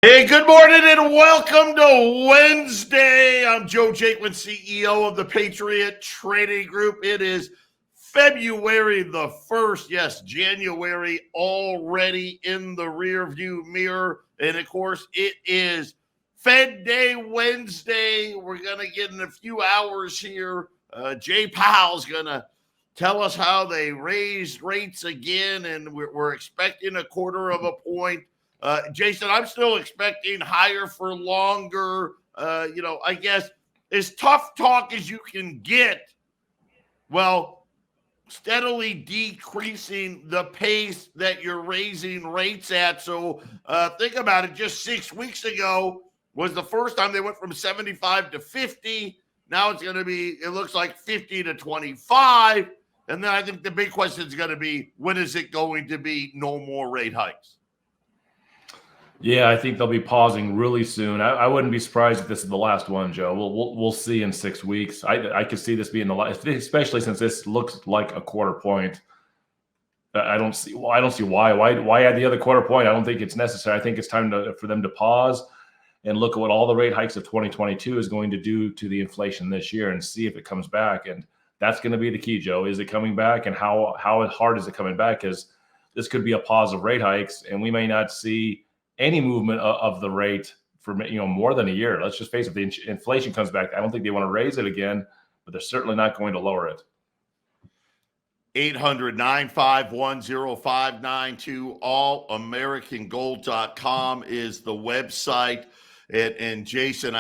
Hey, good morning and welcome to Wednesday. I'm Joe Jaquint, CEO of the Patriot Radio Group. It is February the 1st. Yes, January already in the rearview mirror. And of course, it is Fed Day Wednesday. We're going to get in a few hours here. Jay Powell's going to tell us how they raised rates again, and we're expecting a quarter of a point. Jason, I'm still expecting higher for longer. I guess as tough talk as you can get, well, steadily decreasing the pace that you're raising rates at. So think about it. Just 6 weeks ago was the first time they went from 75 to 50. Now it's going to be, it looks like 50 to 25. And then I think the big question is going to be, when is it going to be no more rate hikes? Yeah, I think they'll be pausing really soon. I wouldn't be surprised if this is the last one, Joe. We'll see in 6 weeks. I could see this being the last, especially since this looks like a quarter point. I don't see why. Why add the other quarter point? I don't think it's necessary. I think it's time for them to pause and look at what all the rate hikes of 2022 is going to do to the inflation this year and see if it comes back. And that's going to be the key, Joe. Is it coming back, and how hard is it coming back? Because this could be a pause of rate hikes, and we may not see any movement of the rate for more than a year. Let's just face it, the inflation comes back. I don't think they want to raise it again, but they're certainly not going to lower it. 800-951-0592, allamericangold.com is the website. And Jason,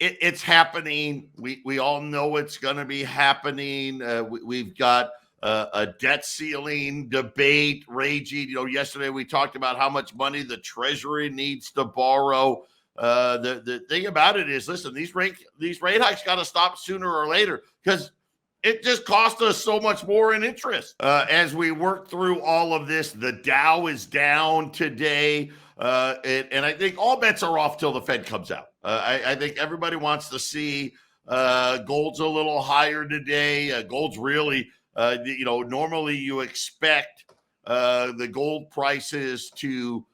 it's happening. We all know it's going to be happening. We've got a debt ceiling debate raging. Yesterday we talked about how much money the Treasury needs to borrow. The thing about it is, listen, these rate hikes got to stop sooner or later, because it just cost us so much more in interest. As we work through all of this, the Dow is down today, and I think all bets are off till the Fed comes out. I think everybody wants to see gold's a little higher today. Gold's really normally you expect the gold prices to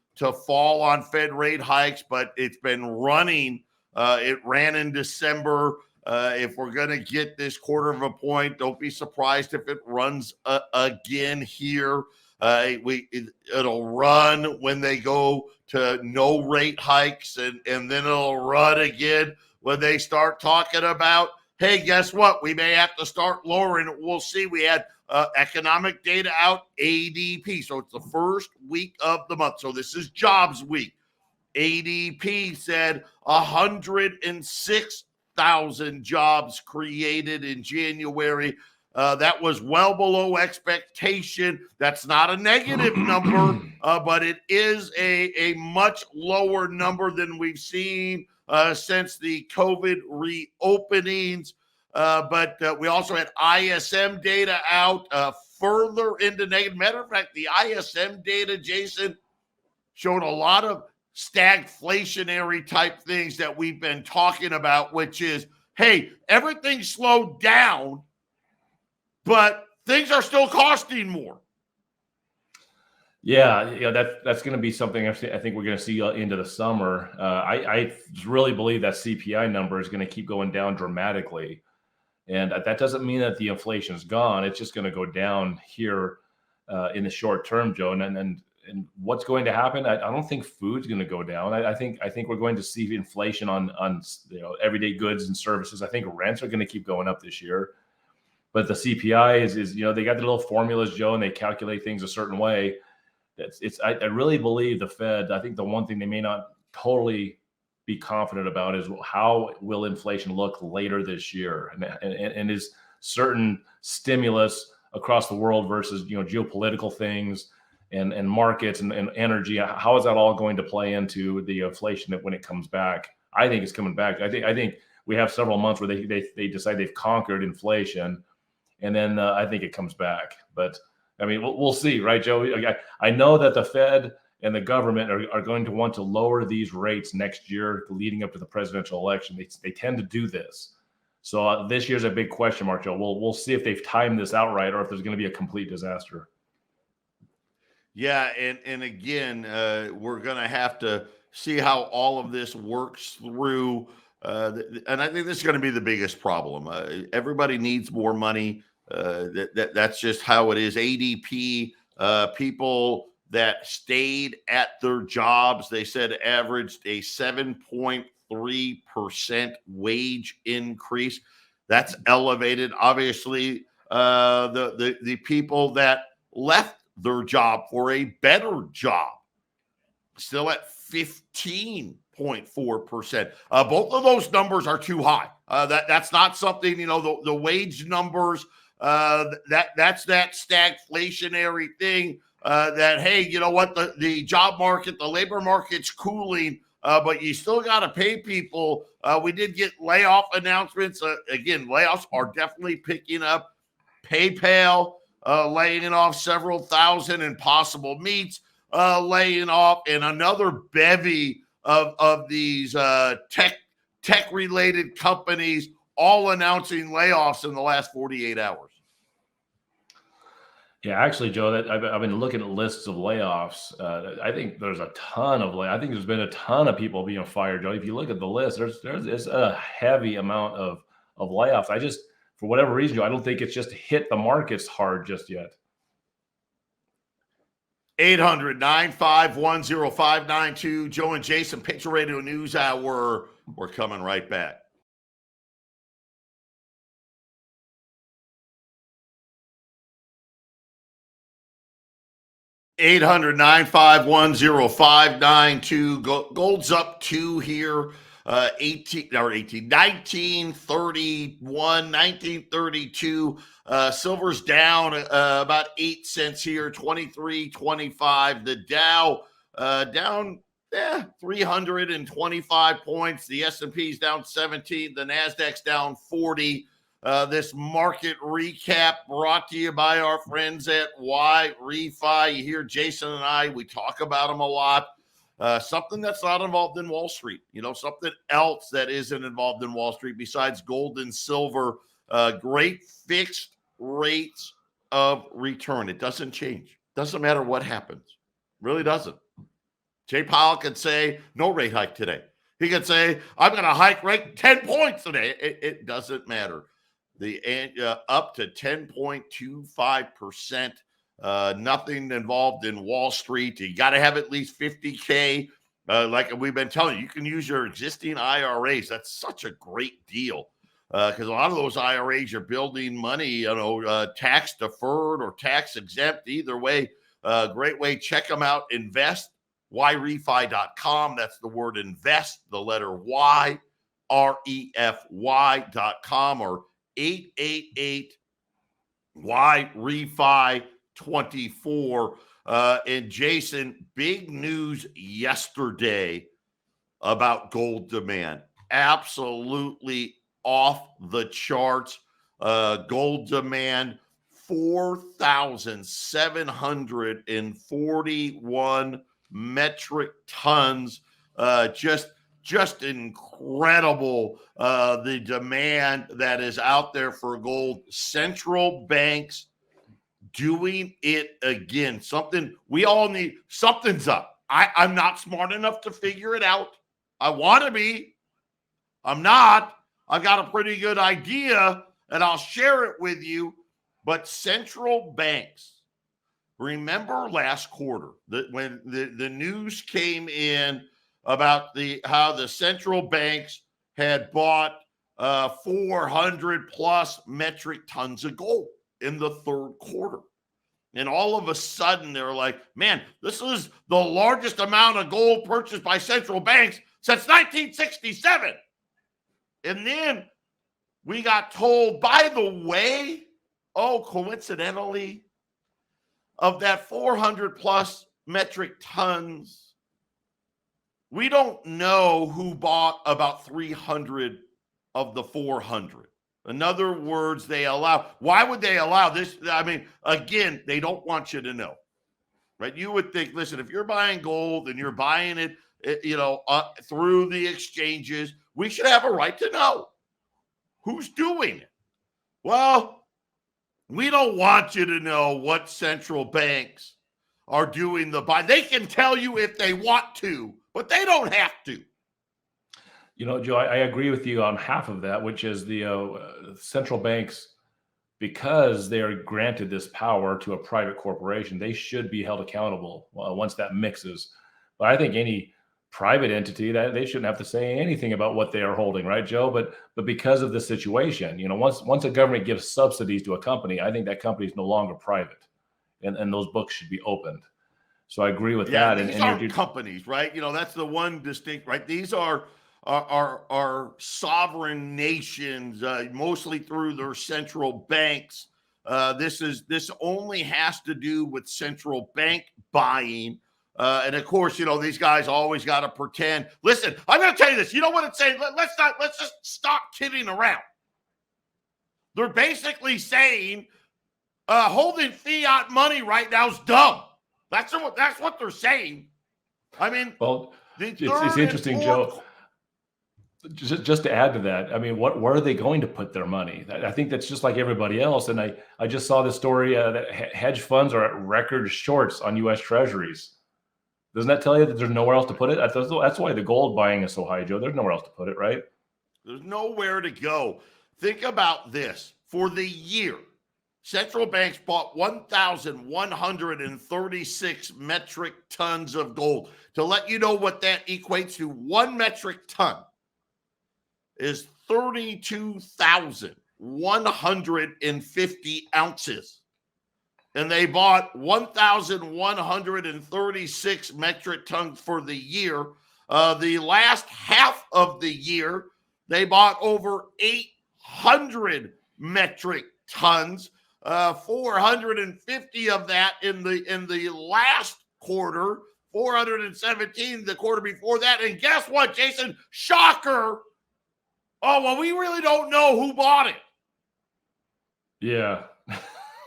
fall on Fed rate hikes, but it's been running. It ran in December. If we're going to get this quarter of a point, don't be surprised if it runs again here. It'll run when they go to no rate hikes, and then it'll run again when they start talking about, hey, guess what? We may have to start lowering it. We'll see. We had economic data out, ADP. So it's the first week of the month. So this is jobs week. ADP said 106,000 jobs created in January. That was well below expectation. That's not a negative number, but it is a much lower number than we've seen since the COVID reopenings. But we also had ISM data out further into negative. Matter of fact, the ISM data, Jason, showed a lot of stagflationary type things that we've been talking about, which is, hey, everything slowed down, but things are still costing more. Yeah, that's going to be something I think we're going to see into the summer. I really believe that CPI number is going to keep going down dramatically. And that doesn't mean that the inflation is gone. It's just going to go down here in the short term, Joe. And what's going to happen? I don't think food's going to go down. I think we're going to see inflation on everyday goods and services. I think rents are going to keep going up this year. But the CPI is they got the little formulas, Joe, and they calculate things a certain way. I really believe the Fed. I think the one thing they may not totally be confident about is how will inflation look later this year, and is certain stimulus across the world versus geopolitical things and markets and energy. How is that all going to play into the inflation when it comes back? I think it's coming back. I think we have several months where they decide they've conquered inflation, and then I think it comes back. But I mean, we'll see, right, Joe? I know that the Fed and the government are going to want to lower these rates next year leading up to the presidential election. They tend to do this. So this year's a big question mark, Joe. We'll see if they've timed this out right or if there's going to be a complete disaster. Yeah, and again, we're going to have to see how all of this works through. And I think this is going to be the biggest problem. Everybody needs more money. That's just how it is. ADP, people that stayed at their jobs, they said averaged a 7.3% wage increase. That's elevated. Obviously, the people that left their job for a better job, still at 15.4%. Both of those numbers are too high. That's not something, the wage numbers, that's that stagflationary thing that, hey, you know what, the job market, the labor market's cooling, but you still got to pay people. We did get layoff announcements. Again, layoffs are definitely picking up. PayPal laying off several thousand, Impossible Meats laying off, and another bevy of these tech related companies all announcing layoffs in the last 48 hours. Yeah, actually, Joe, that I've been looking at lists of layoffs. I think there's a ton of I think there's been a ton of people being fired, Joe. If you look at the list, there's a heavy amount of layoffs. I just, for whatever reason, Joe, I don't think it's just hit the markets hard just yet. 800-951-0592. Joe and Jason, Patriot Radio News Hour. We're coming right back. $800-951-0592. Gold's up 2 here. 1931, 1932. Silver's down about 8 cents here, 23.25. The Dow down 325 points. The S&P's down 17. The Nasdaq's down 40. This market recap brought to you by our friends at Y Refi. You hear Jason and I, we talk about them a lot. Something that's not involved in Wall Street, something else that isn't involved in Wall Street besides gold and silver. Great fixed rates of return. It doesn't change. Doesn't matter what happens. Really doesn't. Jay Powell could say no rate hike today. He could say, I'm going to hike rate 10 points today. It doesn't matter. The up to 10.25%. Nothing involved in Wall Street. You got to have at least 50K. Like we've been telling you, you can use your existing IRAs. That's such a great deal because a lot of those IRAs are building money, tax deferred or tax exempt. Either way, great way. Check them out. Invest, yrefi.com. That's the word invest, the letter Y, REFY.com, or 888 Y Refi 24. And Jason, big news yesterday about gold demand. Absolutely off the charts. Gold demand 4,741 metric tons. Just incredible, the demand that is out there for gold. Central banks doing it again. Something we all need. Something's up. I'm not smart enough to figure it out. I want to be. I'm not. I got a pretty good idea, and I'll share it with you. But central banks, remember last quarter when the news came in about how the central banks had bought 400 plus metric tons of gold in the third quarter. And all of a sudden they're like, man, this is the largest amount of gold purchased by central banks since 1967. And then we got told, by the way, coincidentally, of that 400 plus metric tons, we don't know who bought about 300 of the 400. In other words, why would they allow this? I mean, again, they don't want you to know, right? You would think, listen, if you're buying gold and you're buying it, through the exchanges, we should have a right to know who's doing it. Well, we don't want you to know what central banks are doing the buy. They can tell you if they want to, but they don't have to. Joe, I agree with you on half of that, which is the central banks, because they are granted this power to a private corporation, they should be held accountable once that mixes. But I think any private entity, that they shouldn't have to say anything about what they are holding, right, Joe? But because of the situation, once a government gives subsidies to a company, I think that company is no longer private, and those books should be opened. So I agree with that. These aren't companies, right? That's the one distinct, right? These are sovereign nations, mostly through their central banks. This only has to do with central bank buying. And of course, these guys always got to pretend. Listen, I'm going to tell you this. You know what it's saying? Let's just stop kidding around. They're basically saying holding fiat money right now is dumb. That's what they're saying. I mean, well, it's interesting, Joe. Just to add to that, I mean, where are they going to put their money? I think that's just like everybody else. And I just saw the story that hedge funds are at record shorts on U.S. Treasuries. Doesn't that tell you that there's nowhere else to put it? That's why the gold buying is so high, Joe. There's nowhere else to put it, right? There's nowhere to go. Think about this. For the year, central banks bought 1,136 metric tons of gold. To let you know what that equates to, 1 metric ton is 32,150 ounces. And they bought 1,136 metric tons for the year. The last half of the year, they bought over 800 metric tons. 450 of that in the last quarter, 417 the quarter before that. And guess what, Jason? Shocker. Oh, well, we really don't know who bought it. Yeah.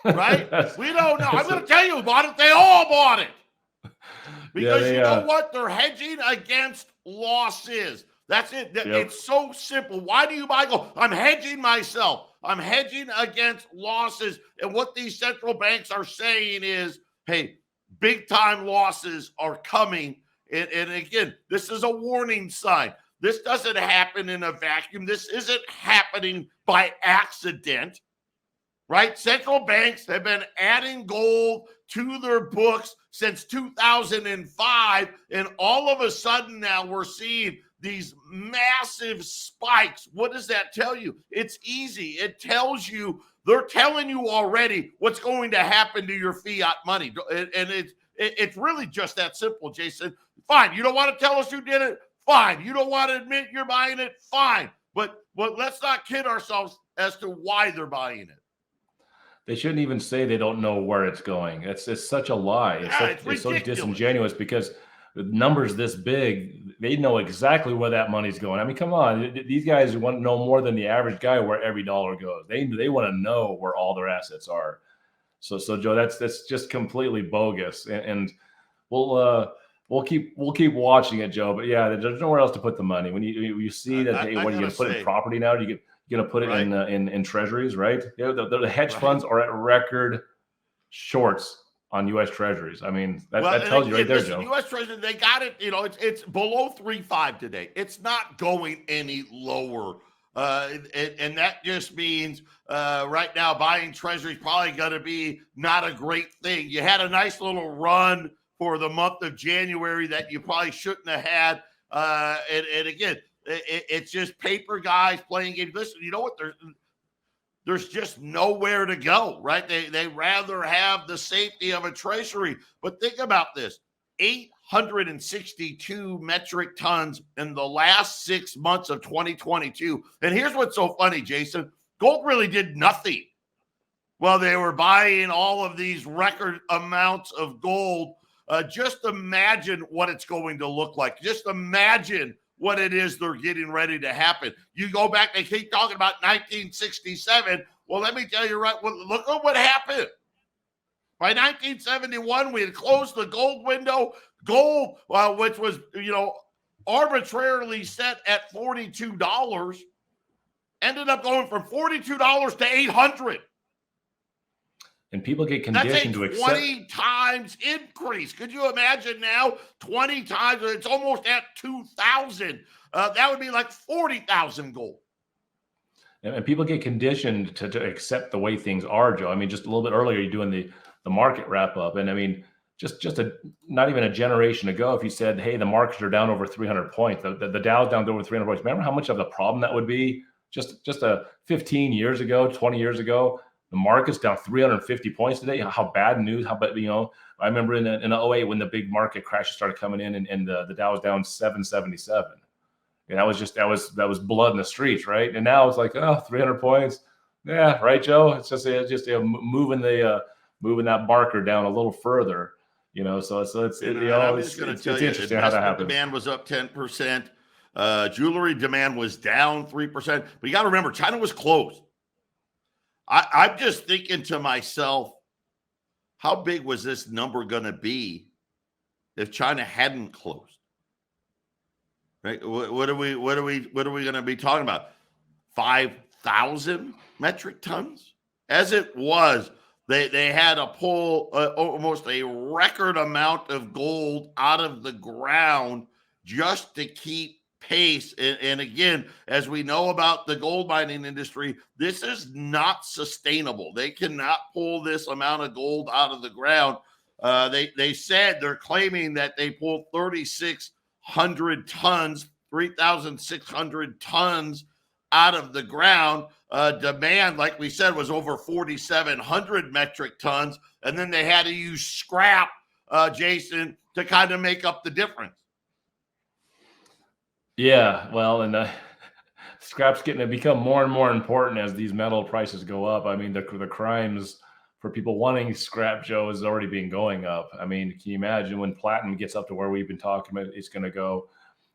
Right? We don't know. I'm going to tell you who bought it. They all bought it. Because you know what? They're hedging against losses. That's it. Yep. It's so simple. Why do you buy gold? I'm hedging myself. I'm hedging against losses. And what these central banks are saying is, hey, big time losses are coming. And again, this is a warning sign. This doesn't happen in a vacuum. This isn't happening by accident, right? Central banks have been adding gold to their books since 2005. And all of a sudden now we're seeing these massive spikes. What does that tell you? It's easy. It tells you, they're telling you already what's going to happen to your fiat money. And it's really just that simple, Jason. Fine. You don't want to tell us who did it? Fine. You don't want to admit you're buying it? Fine. But let's not kid ourselves as to why they're buying it. They shouldn't even say they don't know where it's going. It's such a lie. It's so disingenuous, because the numbers this big, they know exactly where that money's going. I mean, come on. These guys want to know more than the average guy where every dollar goes. They want to know where all their assets are. So Joe, that's just completely bogus. And we'll keep watching it, Joe. But yeah, there's nowhere else to put the money. When you see that, what are you going to put in property now? You're going to put it in treasuries, right? The hedge funds are at record shorts on U.S. Treasuries. I mean, that tells you right there, Joe. U.S. Treasury, they got it. It's below 3.5 today. It's not going any lower. And that just means right now buying Treasury is probably going to be not a great thing. You had a nice little run for the month of January that you probably shouldn't have had. And again, it's just paper guys playing games. Listen, you know what? There's just nowhere to go, right? They rather have the safety of a treasury. But think about this. 862 metric tons in the last 6 months of 2022. And here's what's so funny, Jason. Gold really did nothing. Well, they were buying all of these record amounts of gold. Just imagine what it's going to look like. Just imagine what it is they're getting ready to happen. You go back, they keep talking about 1967. Well, let me tell you look at what happened. By 1971, we had closed the gold window. Gold, which was, arbitrarily set at $42, ended up going from $42 to $800. and people get That's a conditioned to 20 accept. times increase. Could you imagine now? 20 times, it's almost at 2,000. That would be like 40,000 gold. And people get conditioned to accept the way things are, Joe. I mean, just a little bit earlier, you're doing the market wrap up, and I mean, just not even a generation ago, if you said, "Hey, the markets are down over 300 points," the Dow's down over 300 points. Remember how much of a problem that would be? Just 15 years ago, 20 years ago, the market's down 350 points today. How bad news? How bad, I remember in '08 when the big market crashes started coming in, and the Dow was down 777. And that was blood in the streets, right? And now it's like, 300 points. Yeah, right, Joe. It's just moving that marker down a little further, So it's I'm just going to tell you, interesting how that happens. Demand was up 10%. Jewelry demand was down 3%. But you got to remember, China was closed. I'm just thinking to myself, how big was this number going to be if China hadn't closed? Right? What are we going to be talking about? 5,000 metric tons? As it was, they had to pull almost a record amount of gold out of the ground just to keep pace. And again, as we know about the gold mining industry, this is not sustainable. They cannot pull this amount of gold out of the ground. They said they're claiming that they pulled 3,600 tons, 3,600 tons out of the ground. Demand, like we said, was over 4,700 metric tons. And then they had to use scrap, Jason, to kind of make up the difference. Yeah, well, and scrap's getting to become more and more important as these metal prices go up. I mean, the crimes for people wanting scrap, Joe, is already been going up. I mean, can you imagine when platinum gets up to where we've been talking about it's going to go,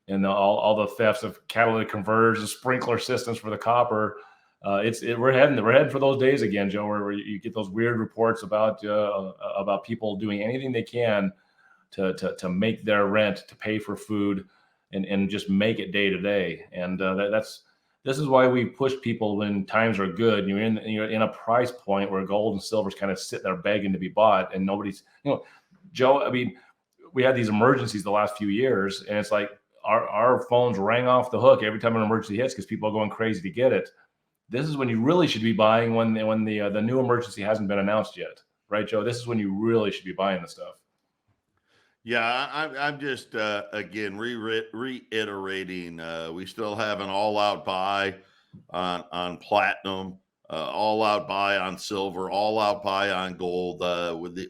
and all the thefts of catalytic converters, the sprinkler systems for the copper? We're heading for those days again, Joe, where you get those weird reports about people doing anything they can to make their rent, to pay for food, and just make it day to day. And this is why we push people when times are good. You're in a price point where gold and silver's kind of sit there begging to be bought, and nobody's, Joe. I mean, we had these emergencies the last few years, and it's like our phones rang off the hook every time an emergency hits because people are going crazy to get it. This is when you really should be buying when the new emergency hasn't been announced yet, right, Joe? This is when you really should be buying the stuff. Yeah, I'm just again reiterating. We still have an all-out buy on platinum, all-out buy on silver, all-out buy on gold.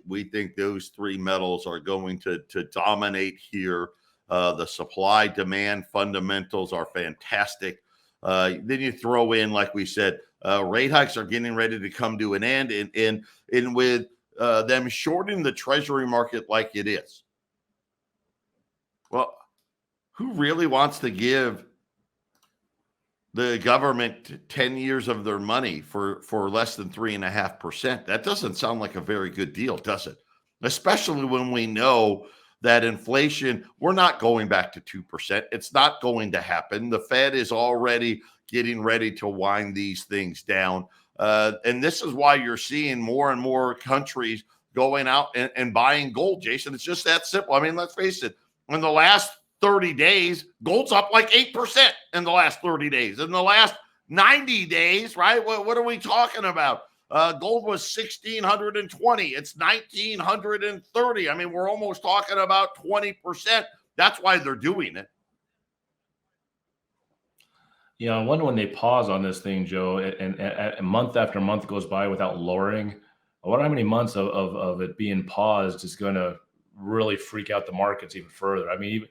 We think those three metals are going to dominate here. The supply-demand fundamentals are fantastic. Then you throw in, like we said, rate hikes are getting ready to come to an end, and with them shorting the treasury market like it is. Well, who really wants to give the government 10 years of their money for less than 3.5%? That doesn't sound like a very good deal, does it? Especially when we know that inflation, we're not going back to 2%. It's not going to happen. The Fed is already getting ready to wind these things down. And this is why you're seeing more and more countries going out and buying gold, Jason. It's just that simple. I mean, let's face it. In the last 30 days, gold's up like 8% in the last 30 days. In the last 90 days, right? What are we talking about? Gold was 1,620. It's 1,930. I mean, we're almost talking about 20%. That's why they're doing it. I wonder when they pause on this thing, Joe, and month after month goes by without lowering. I wonder how many months of it being paused is going to really freak out the markets even further. I mean,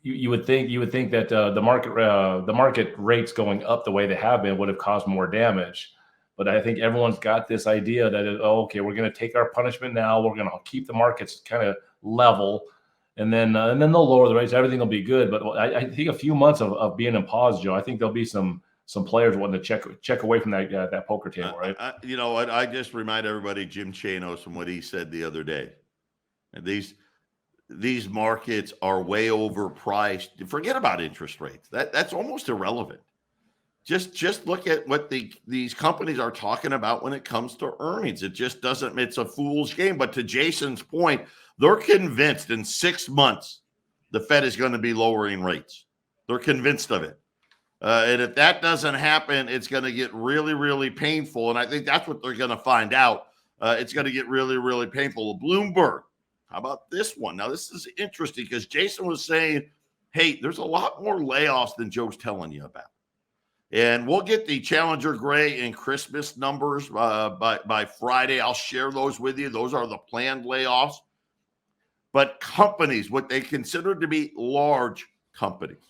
you would think that the market rates going up the way they have been would have caused more damage. But I think everyone's got this idea that, okay, we're going to take our punishment now. We're going to keep the markets kind of level, and then they'll lower the rates. Everything will be good. But I think a few months of being in pause, Joe, I think there'll be some players wanting to check away from that poker table, right? You know what? I just remind everybody Jim Chanos from what he said the other day. And these markets are way overpriced. Forget about interest rates. That's almost irrelevant. just look at what these companies are talking about when it comes to earnings. It just doesn't, it's a fool's game. But to Jason's point, they're convinced in 6 months the Fed is going to be lowering rates. They're convinced of it. And if that doesn't happen, it's going to get really, really painful. And I think that's what they're going to find out. It's going to get really, really painful. Bloomberg, how about this one? Now, this is interesting because Jason was saying, hey, there's a lot more layoffs than Joe's telling you about. And we'll get the Challenger Gray and Christmas numbers by Friday. I'll share those with you. Those are the planned layoffs. But companies, what they consider to be large companies.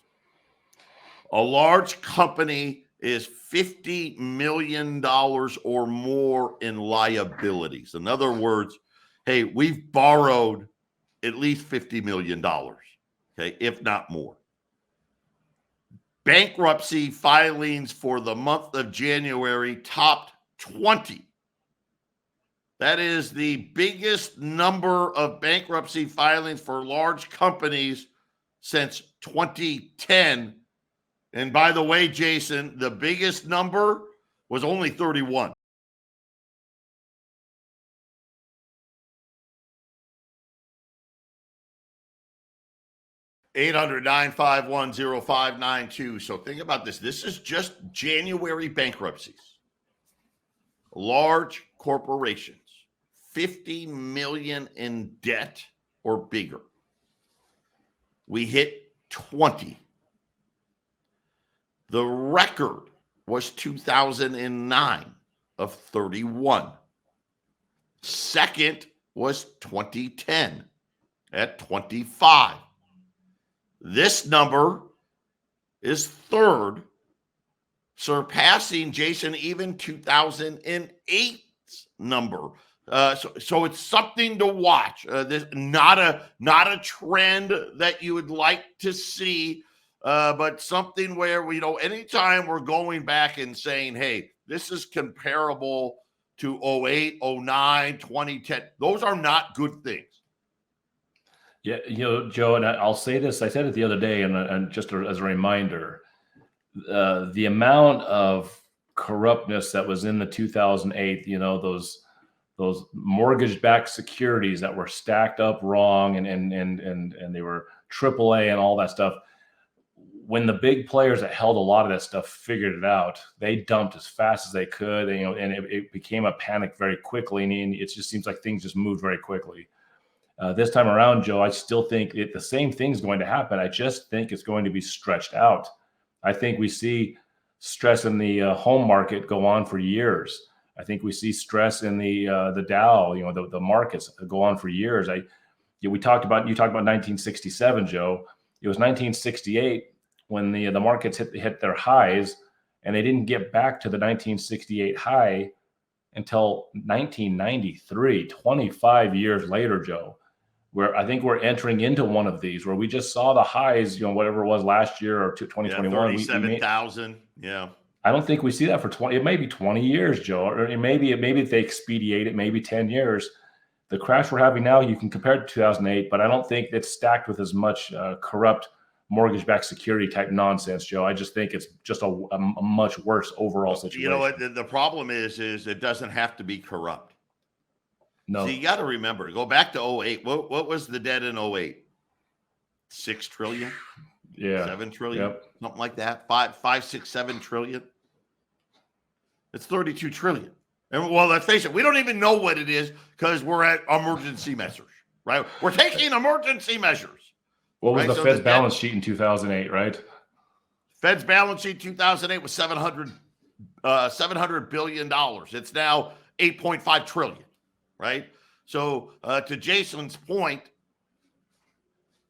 A large company is $50 million or more in liabilities. In other words, hey, we've borrowed at least $50 million, okay, if not more. Bankruptcy filings for the month of January topped 20. That is the biggest number of bankruptcy filings for large companies since 2010. And by the way, Jason, the biggest number was only 31. $800-951-0592. So think about this. This is just January bankruptcies. Large corporations, 50 million in debt or bigger. We hit 20. The record was 2009 of 31. Second was 2010 at 25. This number is third, surpassing, Jason, even 2008's number. So it's something to watch. This not a trend that you would like to see, but something where anytime we're going back and saying, hey, this is comparable to 08, 09, 2010, those are not good things. Yeah, Joe, and I'll say this. I said it the other day, and just as a reminder, the amount of corruptness that was in the 2008, those mortgage-backed securities that were stacked up wrong, and they were AAA and all that stuff. When the big players that held a lot of that stuff figured it out, they dumped as fast as they could, and it became a panic very quickly, and it just seems like things just moved very quickly. This time around, Joe, I still think the same thing's going to happen. I just think it's going to be stretched out. I think we see stress in the home market go on for years. I think we see stress in the Dow, the markets go on for years. You talked about 1967, Joe. It was 1968 when the markets hit their highs, and they didn't get back to the 1968 high until 1993, 25 years later, Joe. Where I think we're entering into one of these where we just saw the highs, whatever it was last year or 2021. 37,000. Yeah. I don't think we see that for 20. It may be 20 years, Joe, or maybe if they expedite it, maybe 10 years. The crash we're having now, you can compare it to 2008, but I don't think it's stacked with as much corrupt mortgage-backed security type nonsense, Joe. I just think it's just a much worse overall situation. You know what? The problem is it doesn't have to be corrupt. No. So you got to remember, go back to 08. What was the debt in 08? 6 trillion? Yeah. 7 trillion? Yep. Something like that. 5, 6, 7 trillion. It's 32 trillion. And well, let's face it, we don't even know what it is because we're at emergency measures, right? We're taking emergency measures. What was the Fed's balance sheet in 2008, right? Fed's balance sheet 2008 was $700 billion. It's now 8.5 trillion. Right. So to Jason's point,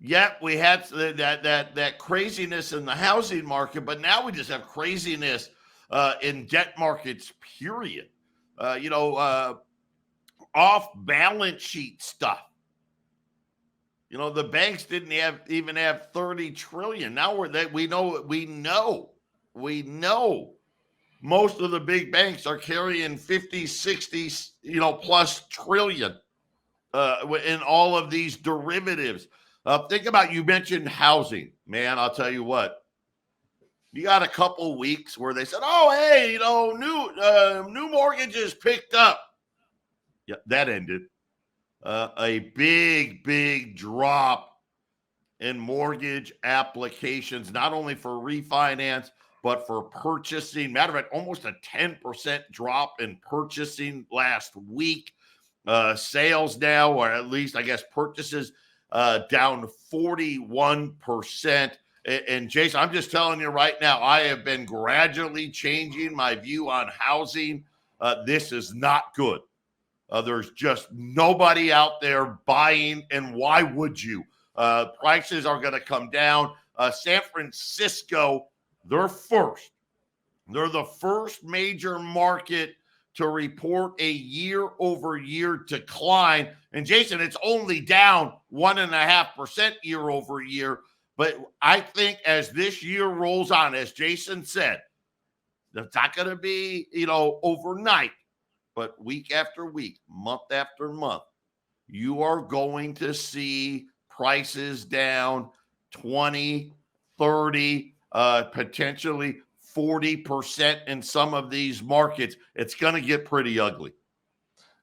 we had that craziness in the housing market, but now we just have craziness in debt markets, period. Off balance sheet stuff. The banks didn't even have 30 trillion. Now we know most of the big banks are carrying 50, 60, plus trillion in all of these derivatives. Think about, you mentioned housing, man. I'll tell you what, You got a couple weeks where they said, "Oh, hey, new mortgages picked up." Yeah, that ended. A big drop in mortgage applications, not only for refinance but for purchasing. Matter of fact, almost a 10% drop in purchasing last week. Sales now, or at least I guess purchases, down 41%. And Jason, I'm just telling you right now, I have been gradually changing my view on housing. This is not good. There's just nobody out there buying, and why would you? Prices are going to come down. San Francisco, they're first. They're the first major market to report a year-over-year decline. And Jason, it's only down 1.5% year-over-year. But I think as this year rolls on, as Jason said, it's not going to be, overnight, but week after week, month after month, you are going to see prices down 20, 30, potentially 40% in some of these markets. It's going to get pretty ugly.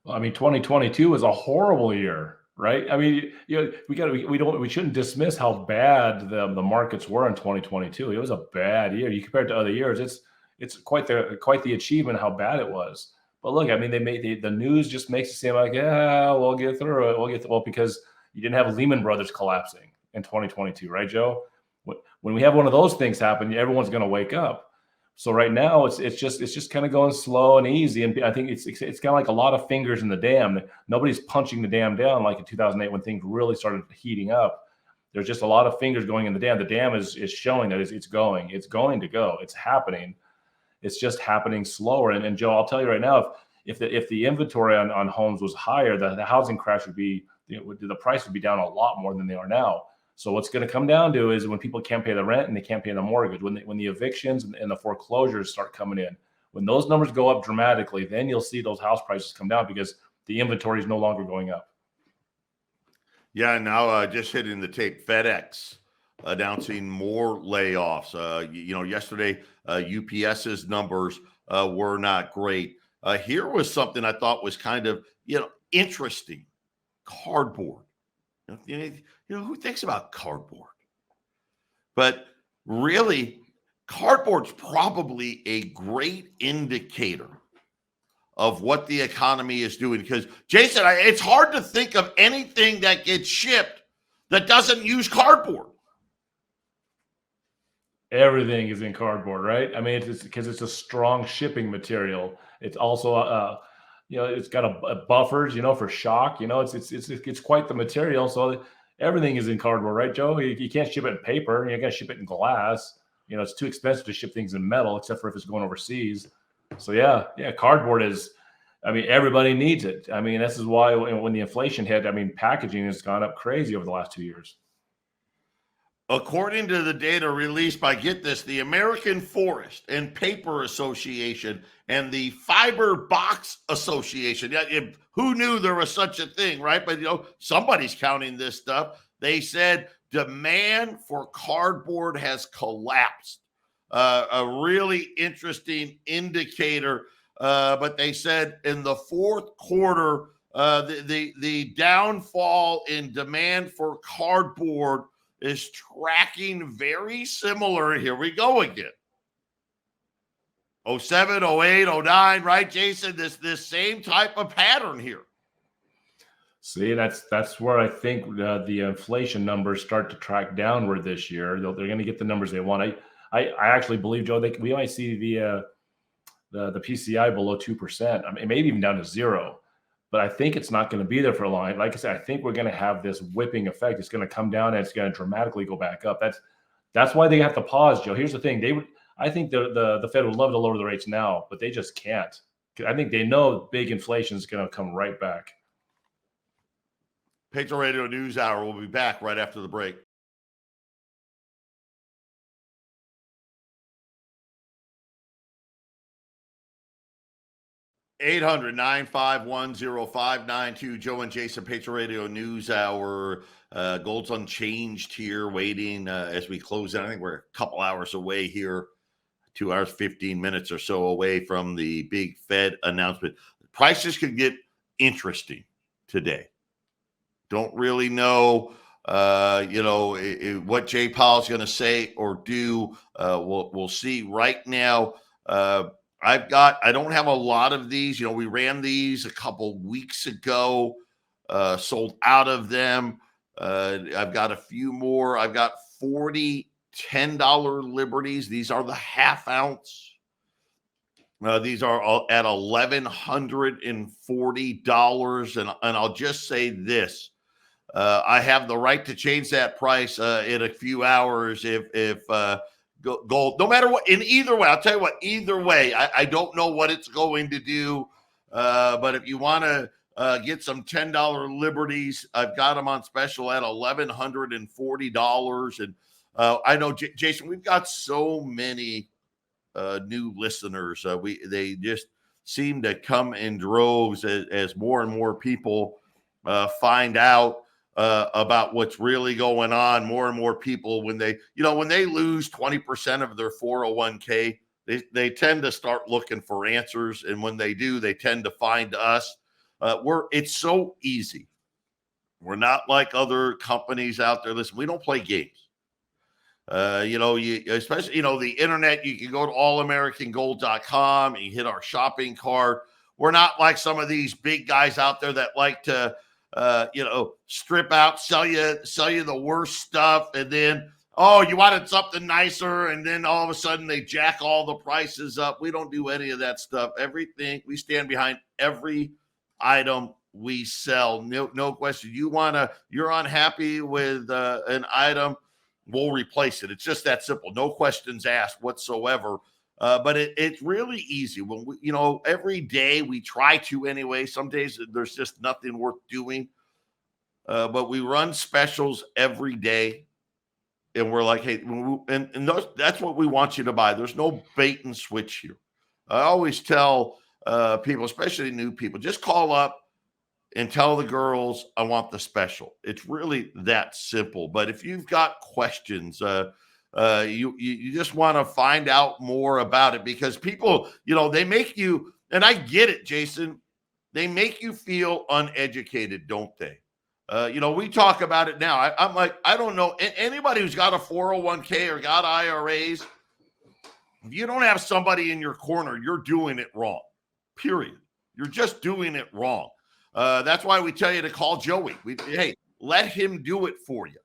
Well, I mean, 2022 was a horrible year, right? I mean, we shouldn't dismiss how bad the markets were in 2022. It was a bad year. You compare it to other years, it's quite the achievement how bad it was. But look, I mean, the news just makes it seem like, yeah, we'll get through it. Well, because you didn't have Lehman Brothers collapsing in 2022, right, Joe? When we have one of those things happen, everyone's going to wake up. So right now, it's just kind of going slow and easy, and I think it's kind of like a lot of fingers in the dam. Nobody's punching the dam down like in 2008 when things really started heating up. There's just a lot of fingers going in the dam. The dam is showing that it's going to go. It's happening. It's just happening slower. And Joe, I'll tell you right now, if the inventory on homes was higher, the housing crash would be, the price would be down a lot more than they are now. So what's going to come down to is when people can't pay the rent and they can't pay the mortgage, when the evictions and the foreclosures start coming in, when those numbers go up dramatically, then you'll see those house prices come down because the inventory is no longer going up. Yeah, now just hitting the tape, FedEx announcing more layoffs. Yesterday, UPS's numbers were not great. Here was something I thought was kind of, interesting. Cardboard. Who thinks about cardboard? But really, cardboard's probably a great indicator of what the economy is doing. Because, Jason, it's hard to think of anything that gets shipped that doesn't use cardboard. Everything is in cardboard, right? I mean, it's because it's a strong shipping material. It's also, it's got a buffers, for shock. It's quite the material. So everything is in cardboard, right, Joe? You can't ship it in paper. You got to ship it in glass. It's too expensive to ship things in metal, except for if it's going overseas. So yeah, cardboard is. I mean, everybody needs it. I mean, this is why when the inflation hit, I mean, packaging has gone up crazy over the last 2 years. According to the data released by, get this, the American Forest and Paper Association and the Fiber Box Association. Who knew there was such a thing, right? But, somebody's counting this stuff. They said demand for cardboard has collapsed. A really interesting indicator. But they said in the fourth quarter, the downfall in demand for cardboard is tracking very similar. Here we go again. 07, 08, 09, right, Jason? This same type of pattern here. See, that's where I think the inflation numbers start to track downward this year. They're going to get the numbers they want. I actually believe, Joe, we might see the PCI below 2%. I mean, maybe even down to 0. But I think it's not going to be there for a long. Like I said, I think we're going to have this whipping effect. It's going to come down and it's going to dramatically go back up. That's why they have to pause, Joe. Here's the thing: I think the Fed would love to lower the rates now, but they just can't. I think they know big inflation is going to come right back. Patriot Radio News Hour. We'll be back right after the break. 800-951-0592. Joe and Jason, Patriot Radio News Hour. Gold's unchanged here, waiting as we close in. I think we're a couple hours away here 2 hours, 15 minutes or so away from the big Fed announcement. Prices could get interesting today. Don't really know, what Jay Powell's going to say or do. We'll see. Right now, I don't have a lot of these. We ran these a couple weeks ago, sold out of them. I've got a few more. I've got 40 $10 liberties. These are the half ounce. These are all at $1,140. And I'll just say this. I have the right to change that price in a few hours if gold, no matter what, in either way. I'll tell you what, either way, I don't know what it's going to do. But if you want to get some $10 liberties, I've got them on special at $1,140. And I know, Jason, we've got so many new listeners. They just seem to come in droves as more and more people find out about what's really going on. More and more people, when they lose 20% of their 401k, they tend to start looking for answers. And when they do, they tend to find us. It's so easy. We're not like other companies out there. Listen, we don't play games. Especially, the internet, you can go to allamericangold.com and you hit our shopping cart. We're not like some of these big guys out there that like to, strip out, sell you the worst stuff. And then, you wanted something nicer. And then all of a sudden they jack all the prices up. We don't do any of that stuff. Everything, we stand behind every item we sell. No question. You're unhappy with an item, we'll replace it. It's just that simple. No questions asked whatsoever. But it's really easy. When we, every day we try to anyway. Some days there's just nothing worth doing. But we run specials every day. And we're like, hey, that's what we want you to buy. There's no bait and switch here. I always tell people, especially new people, just call up and tell the girls, I want the special. It's really that simple. But if you've got questions, you just want to find out more about it, because people, they make you, and I get it, Jason, they make you feel uneducated, don't they? We talk about it now. I'm like, I don't know. Anybody who's got a 401k or got IRAs, if you don't have somebody in your corner, you're doing it wrong, period. You're just doing it wrong. That's why we tell you to call Joey. Hey, let him do it for you.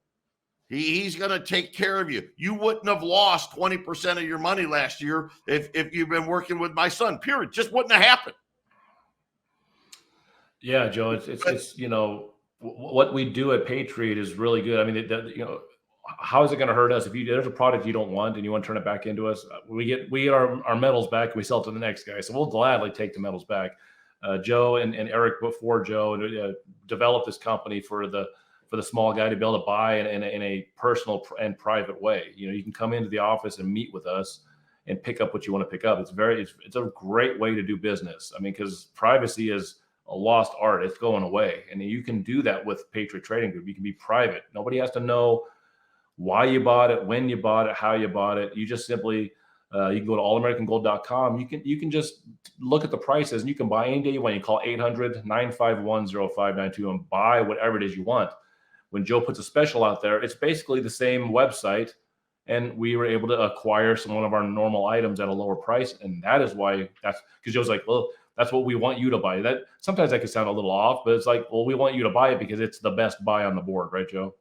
He's going to take care of you. You wouldn't have lost 20% of your money last year if you've been working with my son, period. Just wouldn't have happened. Yeah, Joe, it's what we do at Patriot is really good. I mean, how is it going to hurt us if there's a product you don't want and you want to turn it back into us? We get our metals back and we sell it to the next guy. So we'll gladly take the metals back. Joe and Eric before Joe developed this company for the small guy to be able to buy in a personal and private way. You can come into the office and meet with us and pick up what you want to pick up. It's a great way to do business. I mean, because privacy is a lost art. It's going away. And you can do that with Patriot Trading Group. You can be private. Nobody has to know why you bought it, when you bought it, how you bought it. You just simply, you can go to allamericangold.com. You can just look at the prices and you can buy any day you want. You call 800-951-0592 and buy whatever it is you want. When Joe puts a special out there, it's basically the same website. And we were able to acquire one of our normal items at a lower price. And that is why because Joe's like, well, that's what we want you to buy. That sometimes that could sound a little off, but it's like, well, we want you to buy it because it's the best buy on the board, right, Joe?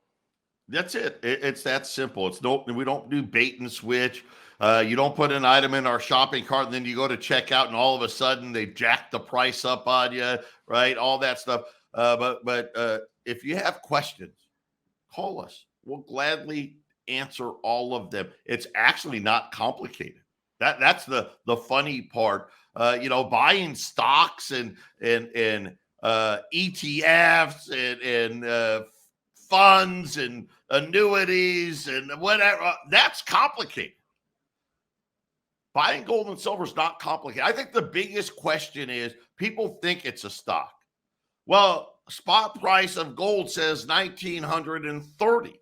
That's it. It's that simple. We don't do bait and switch. You don't put an item in our shopping cart and then you go to check out and all of a sudden they jack the price up on you, right? All that stuff. But if you have questions, call us. We'll gladly answer all of them. It's actually not complicated. That's the funny part. Buying stocks and ETFs and funds and annuities and whatever, that's complicated. Buying gold and silver is not complicated. I think the biggest question is people think it's a stock. Well, spot price of gold says 1,930.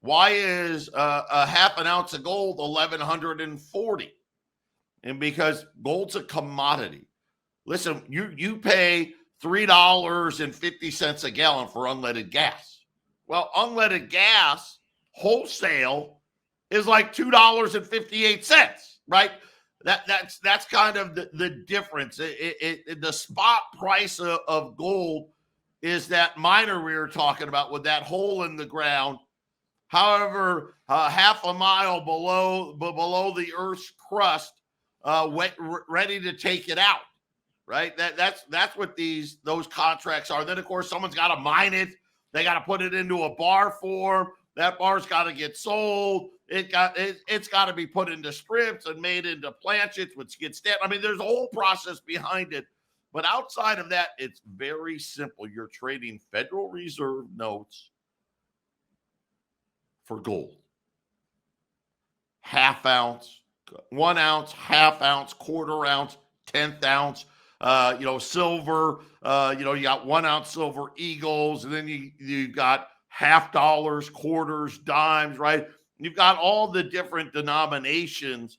Why is a half an ounce of gold 1,140? And because gold's a commodity. Listen, you pay $3.50 a gallon for unleaded gas. Well, unleaded gas wholesale is like $2.58, right? That's kind of the difference. The spot price of gold is that miner we were talking about with that hole in the ground. However, half a mile below the Earth's crust, ready to take it out. Right? That's what those contracts are. Then of course someone's got to mine it. They got to put it into a bar form. That bar's got to get sold. It's got to be put into strips and made into planchets, which gets stamped. I mean, there's a whole process behind it. But outside of that, it's very simple. You're trading Federal Reserve notes for gold. Half ounce, 1 ounce, half ounce, quarter ounce, 1/10 ounce. Silver, you got 1 ounce silver eagles, and then you got half dollars, quarters, dimes, right? You've got all the different denominations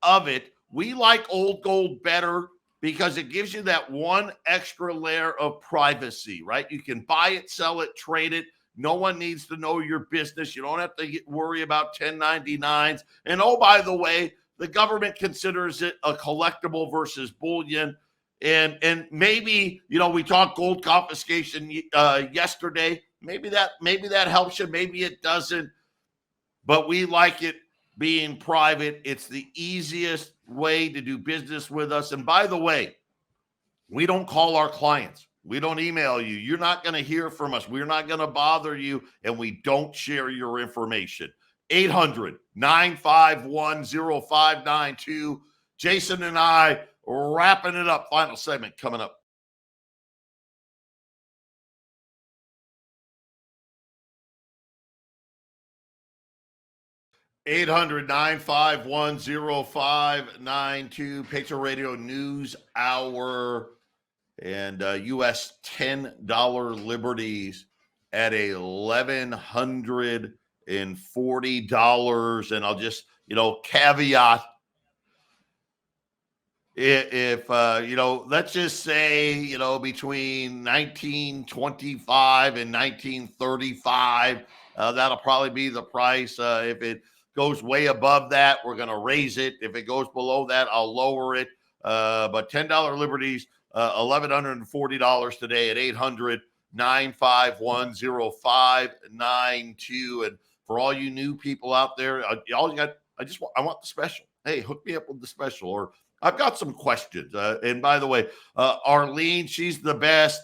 of it. We like old gold better because it gives you that one extra layer of privacy, right? You can buy it, sell it, trade it. No one needs to know your business. You don't have to worry about 1099s. And oh, by the way, the government considers it a collectible versus bullion. And maybe, we talked gold confiscation yesterday. Maybe that helps you. Maybe it doesn't. But we like it being private. It's the easiest way to do business with us. And by the way, we don't call our clients. We don't email you. You're not going to hear from us. We're not going to bother you. And we don't share your information. 800-951-0592. Jason and I wrapping it up. Final segment coming up. (800-951-0592) Patriot Radio News Hour, and U.S. $10 liberties at $1,140. And I'll just, caveat, if let's just say, between 1925 and 1935, that'll probably be the price. If it goes way above that, we're going to raise it. If it goes below that, I'll lower it. But $10 liberties, $1,140 today at 800-951-0592. And for all you new people out there, I want the special. Hey, hook me up with the special. Or I've got some questions. And by the way, Arlene, she's the best.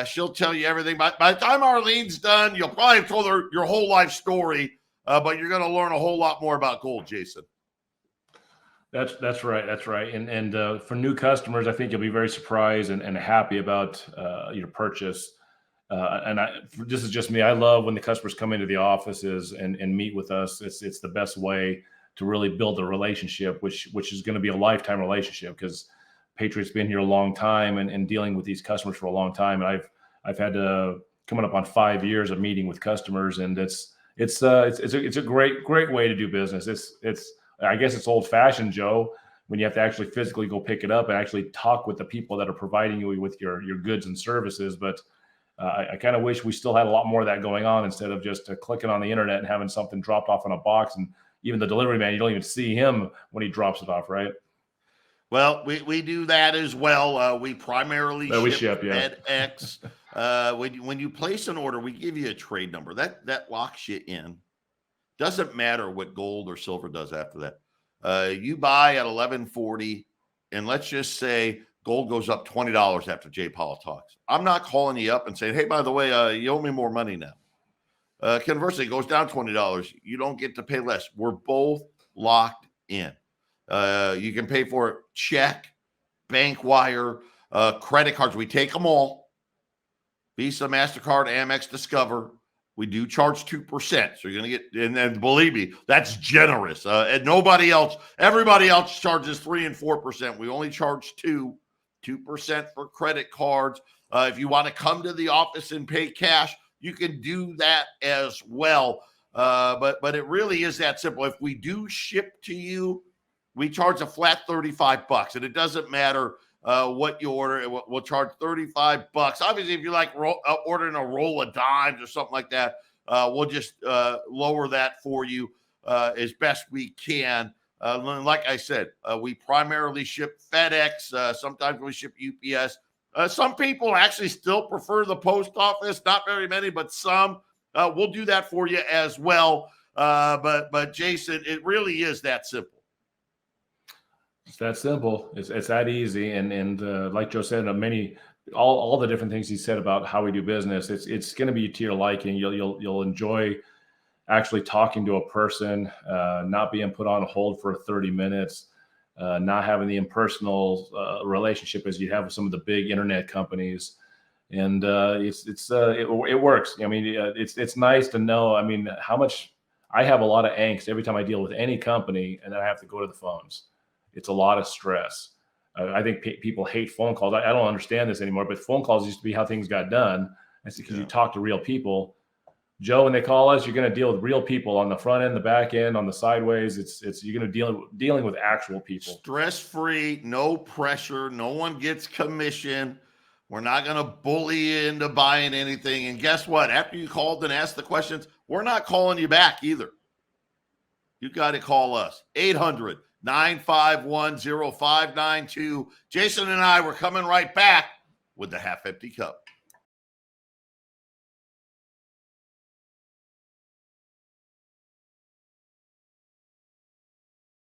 She'll tell you everything. By the time Arlene's done, you'll probably have told her your whole life story, but you're going to learn a whole lot more about gold, Jason. That's right. That's right. And for new customers, I think you'll be very surprised and happy about your purchase. This is just me. I love when the customers come into the offices and meet with us. It's the best way to really build a relationship, which is going to be a lifetime relationship, because Patriot's been here a long time and dealing with these customers for a long time. And I've had coming up on 5 years of meeting with customers, and it's a great way to do business. I guess it's old fashioned, Joe, when you have to actually physically go pick it up and actually talk with the people that are providing you with your goods and services. But I kind of wish we still had a lot more of that going on, instead of just clicking on the internet and having something dropped off in a box. And even the delivery man, you don't even see him when he drops it off, right? Well, we do that as well. We primarily ship FedEx. When you place an order, we give you a trade number. That locks you in. Doesn't matter what gold or silver does after that. You buy at 1140, and let's just say gold goes up $20 after Jay Powell talks. I'm not calling you up and saying, hey, by the way, you owe me more money now. Conversely, it goes down $20. You don't get to pay less. We're both locked in. You can pay for it check, bank wire, credit cards. We take them all. Visa, MasterCard, Amex, Discover. We do charge 2%. So you're going to get, and believe me, that's generous. And everybody else charges 3% and 4%. We only charge 2% for credit cards. If you want to come to the office and pay cash, you can do that as well. But it really is that simple. If we do ship to you, we charge a flat $35, and it doesn't matter what you order. We'll charge $35. Obviously, if you like ordering a roll of dimes or something like that, we'll just lower that for you as best we can. Like I said, we primarily ship FedEx. Sometimes we ship UPS. Some people actually still prefer the post office. Not very many, but some. We'll do that for you as well. But Jason, it really is that simple. It's that simple. It's that easy. And like Joe said, all the different things he said about how we do business, it's going to be to your liking. You'll enjoy actually talking to a person, not being put on hold for 30 minutes, not having the impersonal relationship as you have with some of the big internet companies. And it works. I mean, it's nice to know. I mean, how much I have a lot of angst every time I deal with any company, and then I have to go to the phones. It's a lot of stress. I think people hate phone calls. I don't understand this anymore, but phone calls used to be how things got done. That's because you talk to real people. Joe, when they call us, you're going to deal with real people on the front end, the back end, on the sideways. You're going to dealing with actual people. Stress-free, no pressure. No one gets commission. We're not going to bully you into buying anything. And guess what? After you called and asked the questions, we're not calling you back either. You got to call us. 800-951-0592. Jason and I were coming right back with the Half Empty Cup.